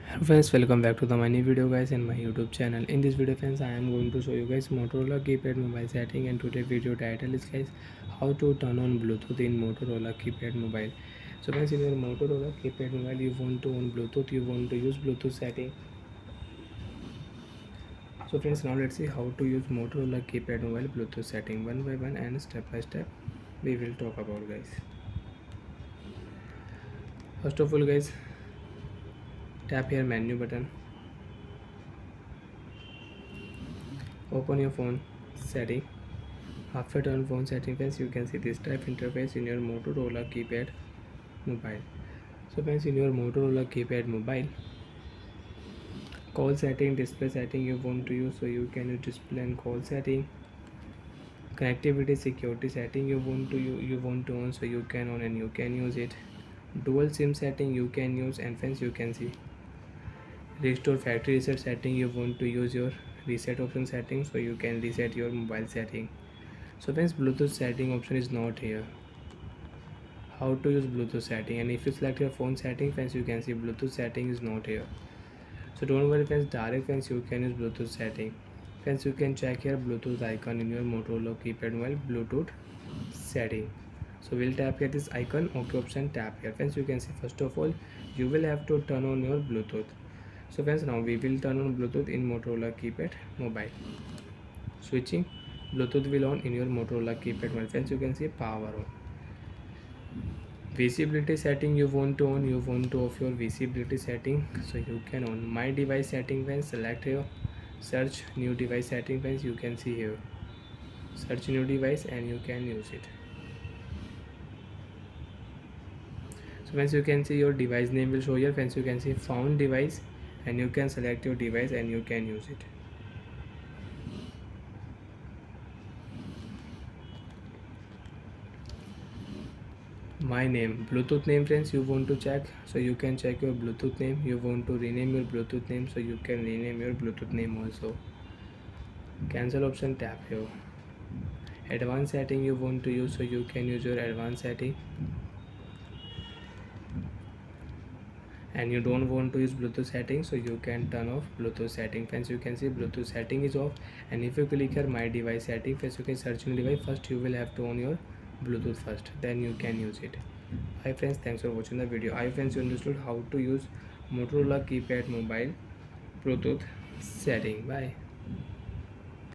Hello friends, welcome back to the my new video guys in my YouTube channel. In this video friends, I am going to show you guys Motorola keypad mobile setting, and today video title is guys how to turn on Bluetooth in Motorola keypad mobile. So guys, in your Motorola keypad mobile you want to on Bluetooth, you want to use Bluetooth setting. So friends, now let's see how to use Motorola keypad mobile Bluetooth setting one by one and step by step we will talk about guys. First of all guys, tap here menu button, open your phone setting. After turn phone setting friends, you can see this type interface in your Motorola keypad mobile. So friends, in your Motorola keypad mobile, call setting, display setting you want to use, so you can use display and call setting. Connectivity security setting you want to on, so you can on and you can use it. Dual SIM setting you can use, and friends you can see restore factory reset setting you want to use your reset option setting, so you can reset your mobile setting. So friends, Bluetooth setting option is not here. How to use Bluetooth setting, and if you select your phone setting friends, you can see Bluetooth setting is not here. So don't worry friends, direct friends you can use Bluetooth setting. Friends, you can check here Bluetooth icon in your Motorola keypad mobile Bluetooth setting. So we'll tap here this icon, OK option, tap here friends. You can see first of all you will have to turn on your Bluetooth. So friends, now we will turn on Bluetooth in Motorola keypad mobile. Switching Bluetooth will on in your Motorola keypad mobile friends. You can see power on. Visibility setting you want to on, you want to off your visibility setting, so you can on my device setting. When select here search new device setting friends, you can see here search new device and you can use it. So friends, you can see your device name will show here friends. You can see found device and you can select your device and you can use it. My name, Bluetooth name friends you want to check, so you can check your Bluetooth name. You want to rename your Bluetooth name, so you can rename your Bluetooth name also. Cancel option, tap here. Advanced setting you want to use, so you can use your advanced setting. And you don't want to use Bluetooth setting, so you can turn off Bluetooth setting friends. You can see Bluetooth setting is off, and if you click here my device setting friends, you can search new device. First you will have to on your Bluetooth first, then you can use it. Hi friends, thanks for watching the video. Hi friends, you understood how to use Motorola keypad mobile Bluetooth setting. Bye.